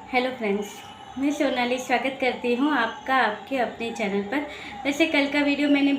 Hello friends, मैं सोनाली स्वागत करती हूँ आपका आपके अपने चैनल पर। वैसे कल का वीडियो मैंने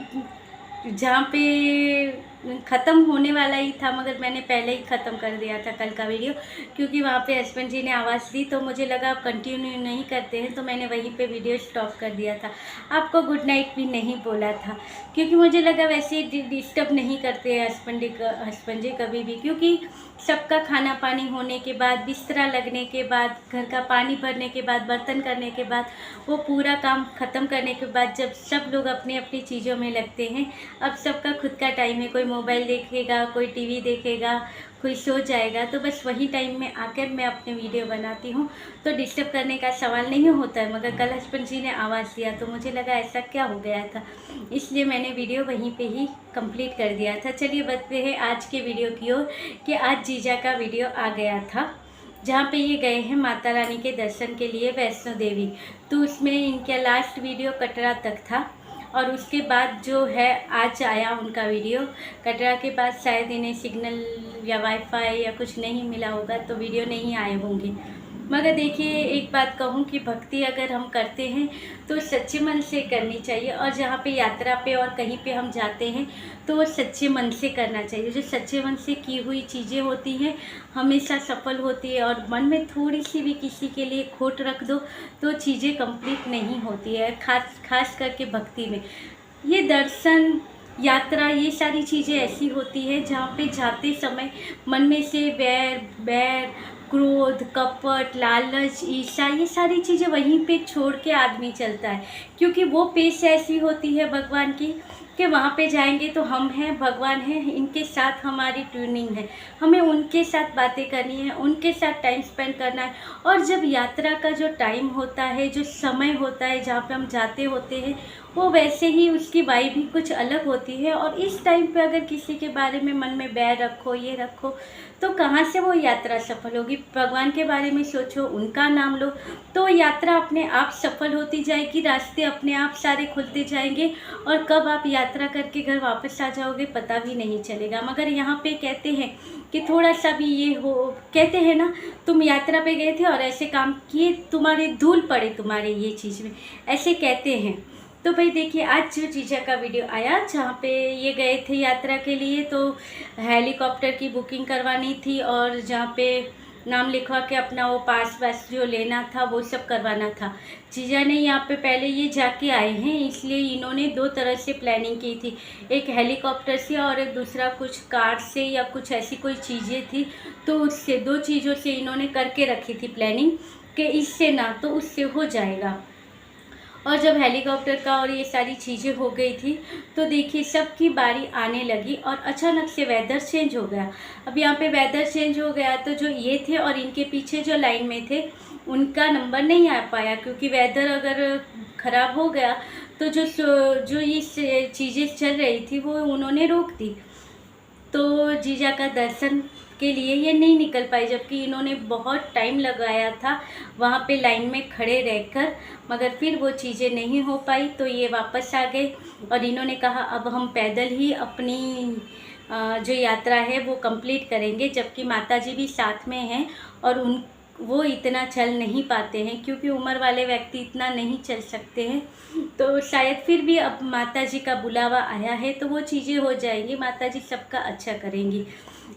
जहाँ पे ख़त्म होने वाला ही था, मगर मैंने पहले ही ख़त्म कर दिया था कल का वीडियो, क्योंकि वहाँ पे हस्बैंड जी ने आवाज़ दी तो मुझे लगा आप कंटिन्यू नहीं करते हैं, तो मैंने वहीं पे वीडियो स्टॉप कर दिया था। आपको गुड नाइट भी नहीं बोला था, क्योंकि मुझे लगा वैसे डिस्टर्ब नहीं करते हस्बैंड जी कभी भी, क्योंकि सबका खाना पानी होने के बाद, बिस्तरा लगने के बाद, घर का पानी भरने के बाद, बर्तन करने के बाद, वो पूरा काम ख़त्म करने के बाद जब सब लोग अपनी अपनी चीज़ों में लगते हैं, अब सबका खुद का टाइम है। कोई मोबाइल देखेगा, कोई टीवी देखेगा, कोई सो जाएगा, तो बस वही टाइम में आकर मैं अपने वीडियो बनाती हूँ, तो डिस्टर्ब करने का सवाल नहीं होता है। मगर कल हस्बैंड जी ने आवाज़ दिया तो मुझे लगा ऐसा क्या हो गया था, इसलिए मैंने वीडियो वहीं पे ही कंप्लीट कर दिया था। चलिए बढ़ते हैं आज के वीडियो की ओर, कि आज जीजा का वीडियो आ गया था, जहाँ पे ये गए हैं माता रानी के दर्शन के लिए वैष्णो देवी। तो उसमें इनका लास्ट वीडियो कटरा तक था, और उसके बाद जो है आज आया उनका वीडियो। कटरा के पास शायद इन्हें सिग्नल या वाईफाई या कुछ नहीं मिला होगा, तो वीडियो नहीं आए होंगे। मगर देखिए, एक बात कहूँ कि भक्ति अगर हम करते हैं तो सच्चे मन से करनी चाहिए, और जहाँ पे यात्रा पे और कहीं पे हम जाते हैं तो वो सच्चे मन से करना चाहिए। जो सच्चे मन से की हुई चीज़ें होती हैं हमेशा सफल होती है, और मन में थोड़ी सी भी किसी के लिए खोट रख दो तो चीज़ें कंप्लीट नहीं होती है। खास करके भक्ति में ये दर्शन, यात्रा, ये सारी चीज़ें ऐसी होती हैं जहाँ पे जाते समय मन में से बैर, क्रोध, कपट, लालच, ईर्ष्या, ये सारी चीज़ें वहीं पे छोड़ के आदमी चलता है, क्योंकि वो पेश ऐसी होती है भगवान की कि वहाँ पे जाएंगे तो हम हैं, भगवान हैं, इनके साथ हमारी ट्यूनिंग है, हमें उनके साथ बातें करनी है, उनके साथ टाइम स्पेंड करना है। और जब यात्रा का जो टाइम होता है, जो समय होता है जहाँ पे हम जाते होते हैं, वो वैसे ही उसकी वाइब भी कुछ अलग होती है। और इस टाइम पे अगर किसी के बारे में मन में बैर रखो, ये रखो, तो कहाँ से वो यात्रा सफल होगी। भगवान के बारे में सोचो, उनका नाम लो, तो यात्रा अपने आप सफल होती जाएगी, रास्ते अपने आप सारे खुलते जाएंगे, और कब आप यात्रा करके घर वापस आ जाओगे पता भी नहीं चलेगा। मगर यहाँ पे कहते हैं कि थोड़ा सा भी ये हो, कहते हैं ना, तुम यात्रा पे गए थे और ऐसे काम किए, तुम्हारे धूल पड़े तुम्हारे ये चीज़ में, ऐसे कहते हैं। तो भाई देखिए, आज जो जीजा का वीडियो आया, जहाँ पे ये गए थे यात्रा के लिए, तो हेलीकॉप्टर की बुकिंग करवानी थी, और जहाँ पे नाम लिखवा के अपना वो पास जो लेना था वो सब करवाना था। जीजा ने यहाँ पे पहले ये जाके आए हैं, इसलिए इन्होंने दो तरह से प्लानिंग की थी, एक हेलीकॉप्टर से और एक दूसरा कुछ कार से या कुछ ऐसी कोई चीज़ें थी। तो उससे दो चीज़ों से इन्होंने करके रखी थी प्लानिंग, कि इससे ना तो उससे हो जाएगा। और जब हेलीकॉप्टर का और ये सारी चीज़ें हो गई थी, तो देखिए सबकी बारी आने लगी, और अचानक से वेदर चेंज हो गया। अब यहाँ पे वेदर चेंज हो गया, तो जो ये थे और इनके पीछे जो लाइन में थे उनका नंबर नहीं आ पाया, क्योंकि वेदर अगर ख़राब हो गया तो जो ये चीज़ें चल रही थी वो उन्होंने रोक दी। तो जीजा का दर्शन के लिए ये नहीं निकल पाई, जबकि इन्होंने बहुत टाइम लगाया था वहाँ पे लाइन में खड़े रहकर, मगर फिर वो चीज़ें नहीं हो पाई, तो ये वापस आ गए। और इन्होंने कहा अब हम पैदल ही अपनी जो यात्रा है वो कंप्लीट करेंगे, जबकि माताजी भी साथ में हैं, और वो इतना चल नहीं पाते हैं, क्योंकि उम्र वाले व्यक्ति इतना नहीं चल सकते हैं। तो शायद फिर भी अब माताजी का बुलावा आया है तो वो चीज़ें हो जाएंगी, माताजी सबका अच्छा करेंगी।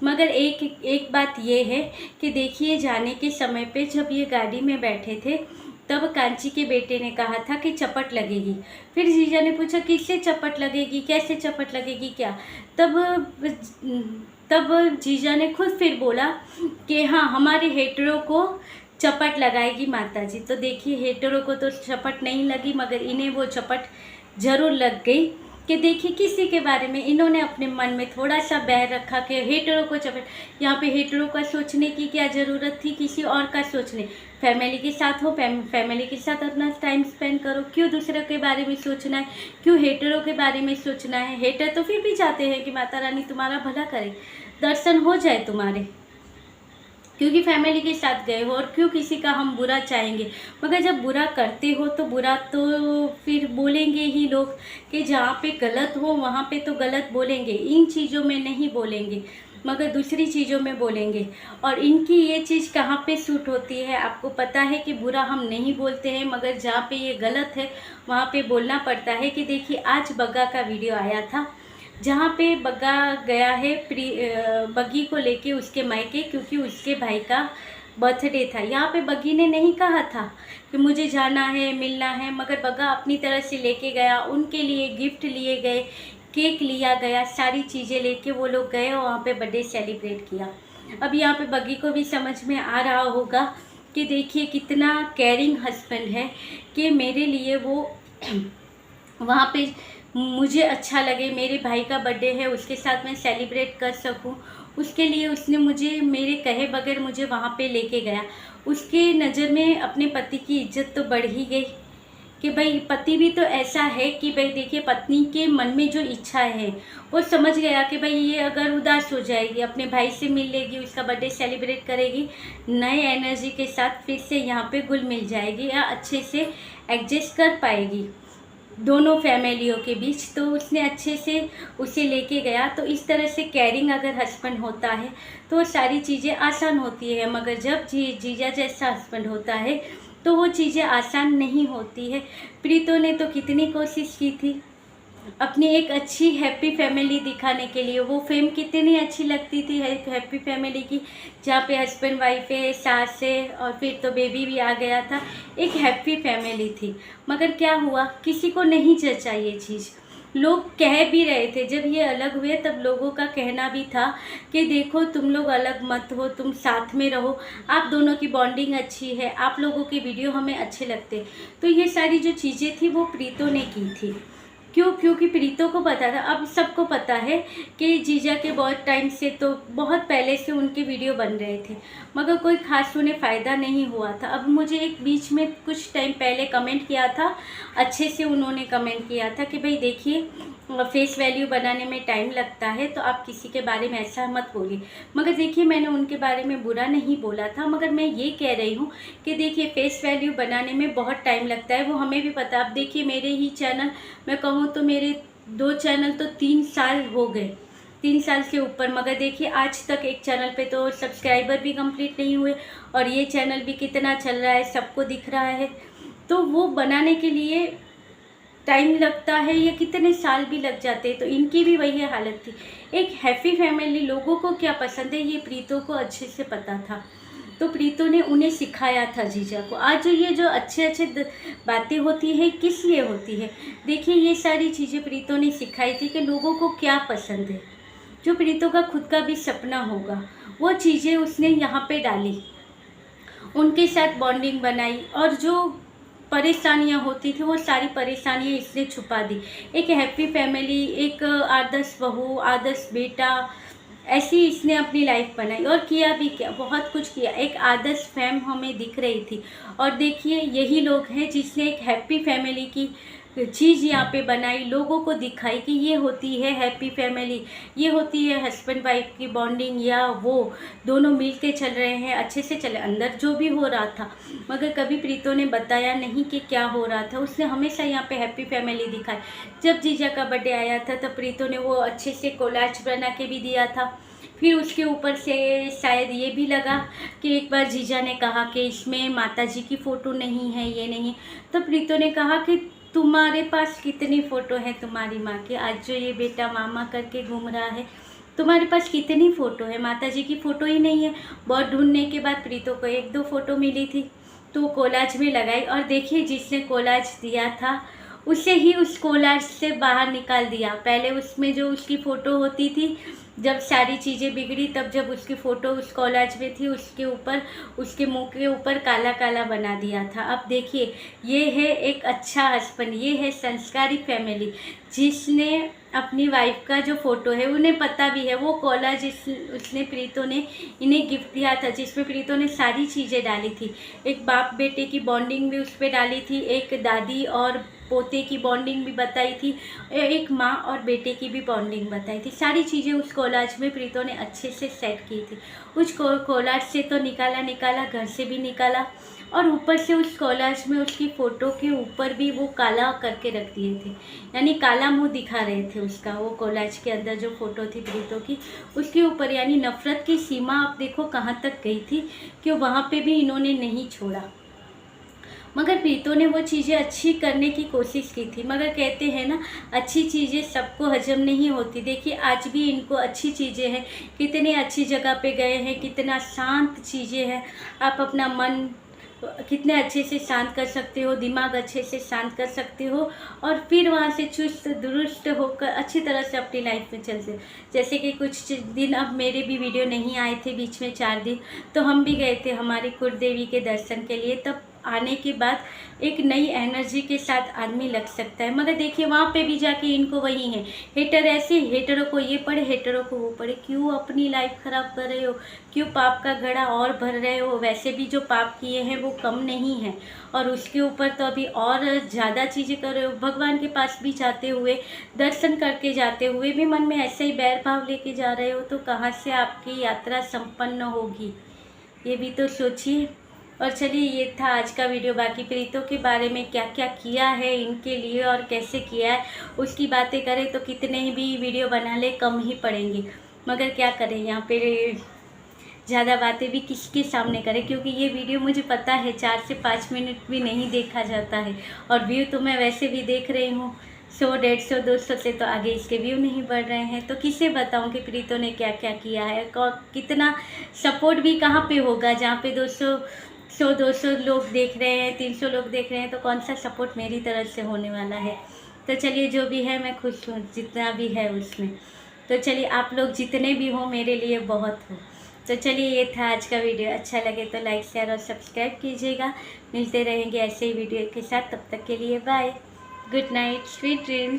मगर एक बात ये है कि देखिए, जाने के समय पे जब ये गाड़ी में बैठे थे, तब कांची के बेटे ने कहा था कि चपट लगेगी। फिर जीजा ने पूछा किससे चपट लगेगी, कैसे चपट लगेगी, क्या? तब जीजा ने खुद फिर बोला कि हाँ, हमारे हेटरों को चपट लगाएगी माताजी। तो देखिए, हेटरों को तो चपट नहीं लगी, मगर इन्हें वो चपट ज़रूर लग गई, कि देखिए किसी के बारे में इन्होंने अपने मन में थोड़ा सा बैर रखा कि हेटरों को चपट। यहाँ पे हेटरों का सोचने की क्या ज़रूरत थी, किसी और का सोचने। फैमिली के साथ हो, फैमिली के साथ अपना टाइम स्पेंड करो, क्यों दूसरों के बारे में सोचना है, क्यों हेटरों के बारे में सोचना है। हेटर तो फिर भी चाहते हैं कि माता रानी तुम्हारा भला करे, दर्शन हो जाए तुम्हारे, क्योंकि फैमिली के साथ गए हो, और क्यों किसी का हम बुरा चाहेंगे। मगर जब बुरा करते हो तो बुरा तो फिर बोलेंगे ही लोग, कि जहाँ पे गलत हो वहाँ पे तो गलत बोलेंगे, इन चीज़ों में नहीं बोलेंगे। मगर दूसरी चीज़ों में बोलेंगे। और इनकी ये चीज़ कहाँ पे सूट होती है, आपको पता है कि बुरा हम नहीं बोलते हैं, मगर जहाँ पे ये गलत है वहाँ पे बोलना पड़ता है। कि देखिए आज बग्गा का वीडियो आया था, जहाँ पे बग्गा गया है बग्गी को लेके उसके मायके, क्योंकि उसके भाई का बर्थडे था। यहाँ पे बग्गी ने नहीं कहा था कि मुझे जाना है, मिलना है, मगर बग्गा अपनी तरह से लेके गया। उनके लिए गिफ्ट लिए गए, केक लिया गया, सारी चीज़ें लेके वो लोग गए और वहाँ पे बर्थडे सेलिब्रेट किया। अब यहाँ पे बग्गी को भी समझ में आ रहा होगा कि देखिए कितना केयरिंग हस्बैंड है, कि मेरे लिए वो वहाँ पे मुझे अच्छा लगे, मेरे भाई का बर्थडे है उसके साथ मैं सेलिब्रेट कर सकूं, उसके लिए उसने मुझे मेरे कहे बगैर मुझे वहाँ पे लेके गया। उसके नज़र में अपने पति की इज्जत तो बढ़ ही गई कि भाई पति भी तो ऐसा है कि भाई देखिए पत्नी के मन में जो इच्छा है वो समझ गया कि भाई ये अगर उदास हो जाएगी, अपने भाई से मिल लेगी, उसका बर्थडे सेलिब्रेट करेगी, नए एनर्जी के साथ फिर से यहाँ पे घुल मिल जाएगी या अच्छे से एडजस्ट कर पाएगी दोनों फैमिलियों के बीच। तो उसने अच्छे से उसे लेके गया। तो इस तरह से केयरिंग अगर हस्बैंड होता है तो सारी चीज़ें आसान होती है, मगर जब जीजा जैसा हस्बैंड होता है तो वो चीज़ें आसान नहीं होती है। प्रीतो ने तो कितनी कोशिश की थी अपनी एक अच्छी हैप्पी फैमिली दिखाने के लिए। वो फेम कितनी अच्छी लगती थी हैप्पी फैमिली की, जहाँ पे हस्बैंड वाइफ है, सास है और फिर तो बेबी भी आ गया था। एक हैप्पी फैमिली थी। मगर क्या हुआ, किसी को नहीं जचा ये चीज़। लोग कह भी रहे थे, जब ये अलग हुए तब लोगों का कहना भी था कि देखो तुम लोग अलग मत हो, तुम साथ में रहो, आप दोनों की बॉन्डिंग अच्छी है, आप लोगों के वीडियो हमें अच्छे लगते। तो ये सारी जो चीज़ें थी वो प्रीतो ने की थी। क्यों? क्योंकि प्रीतो को पता था, अब सबको पता है कि जीजा के बहुत टाइम से, तो बहुत पहले से उनके वीडियो बन रहे थे, मगर कोई खास उन्हें फ़ायदा नहीं हुआ था। अब मुझे एक बीच में कुछ टाइम पहले कमेंट किया था, अच्छे से उन्होंने कमेंट किया था कि भाई देखिए फेस वैल्यू बनाने में टाइम लगता है, तो आप किसी के बारे में ऐसा मत बोलिए। मगर देखिए मैंने उनके बारे में बुरा नहीं बोला था, मगर मैं ये कह रही हूँ कि देखिए फेस वैल्यू बनाने में बहुत टाइम लगता है, वो हमें भी पता है। अब देखिए मेरे ही चैनल, मैं कहूँ तो मेरे 2 चैनल तो 3 साल हो गए, 3 साल से ऊपर, मगर देखिए आज तक एक चैनल पे तो सब्सक्राइबर भी कंप्लीट नहीं हुए, और ये चैनल भी कितना चल रहा है सबको दिख रहा है। तो वो बनाने के लिए टाइम लगता है, या कितने साल भी लग जाते हैं। तो इनकी भी वही हालत थी। एक हैप्पी फैमिली, लोगों को क्या पसंद है ये प्रीतो को अच्छे से पता था, तो प्रीतो ने उन्हें सिखाया था जीजा को। आज ये जो अच्छे अच्छे बातें होती है किस लिए होती है, देखिए ये सारी चीज़ें प्रीतो ने सिखाई थी कि लोगों को क्या पसंद है। जो प्रीतो का खुद का भी सपना होगा वो चीज़ें उसने यहाँ पे डाली, उनके साथ बॉन्डिंग बनाई, और जो परेशानियाँ होती थी वो सारी परेशानियाँ इसने छुपा दी। एक हैप्पी फैमिली, एक आदर्श बहू, आदर्श बेटा, ऐसी इसने अपनी लाइफ बनाई। और किया भी क्या, बहुत कुछ किया। एक आदर्श फैम हमें दिख रही थी। और देखिए यही लोग हैं जिसने एक हैप्पी फैमिली की चीज़ यहाँ पे बनाई, लोगों को दिखाई कि ये होती है हैप्पी फैमिली, ये होती है हस्बैंड वाइफ की बॉन्डिंग, या वो दोनों मिल के चल रहे हैं, अच्छे से चले। अंदर जो भी हो रहा था, मगर कभी प्रीतो ने बताया नहीं कि क्या हो रहा था। उसने हमेशा यहाँ पे हैप्पी फैमिली दिखाई। जब जीजा का बर्थडे आया था तब प्रीतो ने वो अच्छे से कोलाज बना के भी दिया था। फिर उसके ऊपर से शायद ये भी लगा कि एक बार जीजा ने कहा कि इसमें माता जी की फ़ोटो नहीं है, ये नहीं। तो प्रीतो ने कहा कि तुम्हारे पास कितनी फ़ोटो है तुम्हारी माँ की, आज जो ये बेटा मामा करके घूम रहा है, तुम्हारे पास कितनी फ़ोटो है, माता जी की फ़ोटो ही नहीं है। बहुत ढूंढने के बाद प्रीतो को 1-2 फ़ोटो मिली थी, तो कोलाज में लगाई। और देखिए जिसने कोलाज दिया था उसे ही उस कोलाज से बाहर निकाल दिया। पहले उसमें जो उसकी फ़ोटो होती थी, जब सारी चीज़ें बिगड़ी तब जब उसकी फ़ोटो उस कोलाज में थी, उसके ऊपर, उसके मुंह के ऊपर काला काला बना दिया था। अब देखिए ये है एक अच्छा हस्बैंड, ये है संस्कारी फैमिली, जिसने अपनी वाइफ का जो फ़ोटो है, उन्हें पता भी है वो कोलाज उसने प्रीतो ने इन्हें गिफ्ट दिया था, जिसमें प्रीतो ने सारी चीज़ें डाली थी। एक बाप बेटे की बॉन्डिंग भी उस पर डाली थी, एक दादी और पोते की बॉन्डिंग भी बताई थी, एक माँ और बेटे की भी बॉन्डिंग बताई थी। सारी चीज़ें उस कोलाज में प्रीतो ने अच्छे से सेट की थी। उस कोलाज से तो निकाला, घर से भी निकाला, और ऊपर से उस कोलाज में उसकी फ़ोटो के ऊपर भी वो काला करके रख दिए थे, यानी काला मुंह दिखा रहे थे उसका। वो कोलाज के अंदर जो फ़ोटो थी प्रीतो की, उसके ऊपर, यानी नफ़रत की सीमा आप देखो कहाँ तक गई थी कि वहाँ पे भी इन्होंने नहीं छोड़ा। मगर प्रीतो ने वो चीज़ें अच्छी करने की कोशिश की थी, मगर कहते हैं ना, अच्छी चीज़ें सबको हजम नहीं होती। देखिए आज भी इनको अच्छी चीज़ें हैं, कितनी अच्छी जगह पे गए हैं, कितना शांत चीज़ें हैं। आप अपना मन कितने अच्छे से शांत कर सकते हो, दिमाग अच्छे से शांत कर सकते हो, और फिर वहाँ से चुस्त दुरुस्त होकर अच्छी तरह से अपनी लाइफ में चलते। जैसे कि कुछ दिन अब मेरे भी वीडियो नहीं आए थे बीच में 4 दिन, तो हम भी गए थे हमारी कुलदेवी के दर्शन के लिए। तब आने के बाद एक नई एनर्जी के साथ आदमी लग सकता है। मगर देखिए वहाँ पे भी जाके इनको वही है, हेटर ऐसे, हेटरों को ये पड़े, हेटरों को वो पड़े। क्यों अपनी लाइफ ख़राब कर रहे हो, क्यों पाप का घड़ा और भर रहे हो। वैसे भी जो पाप किए हैं वो कम नहीं है, और उसके ऊपर तो अभी और ज़्यादा चीज़ें कर रहे हो। भगवान के पास भी जाते हुए, दर्शन करके जाते हुए भी मन में ऐसे ही बैर भाव लेके जा रहे हो, तो कहाँ से आपकी यात्रा संपन्न होगी, ये भी तो सोचिए। और चलिए ये था आज का वीडियो। बाकी प्रीतो के बारे में क्या क्या किया है इनके लिए और कैसे किया है, उसकी बातें करें तो कितने ही भी वीडियो बना ले कम ही पड़ेंगे। मगर क्या करें, यहाँ पे ज़्यादा बातें भी किसके सामने करें, क्योंकि ये वीडियो मुझे पता है 4 से 5 मिनट भी नहीं देखा जाता है, और व्यू तो मैं वैसे भी देख रही हूँ 100, 150, 200 से तो आगे इसके व्यू नहीं बढ़ रहे हैं। तो किसे बताऊं कि प्रीतो ने क्या क्या किया है, कितना सपोर्ट भी कहाँ पे होगा, जहाँ पे 200 लोग देख रहे हैं, 300 लोग देख रहे हैं, तो कौन सा सपोर्ट मेरी तरफ से होने वाला है। तो चलिए जो भी है मैं खुश हूँ जितना भी है उसमें। तो चलिए आप लोग जितने भी हो मेरे लिए बहुत हो। तो चलिए ये था आज का वीडियो। अच्छा लगे तो लाइक, शेयर और सब्सक्राइब कीजिएगा। मिलते रहेंगे ऐसे ही वीडियो के साथ, तब तक के लिए bye, good night, sweet dreams.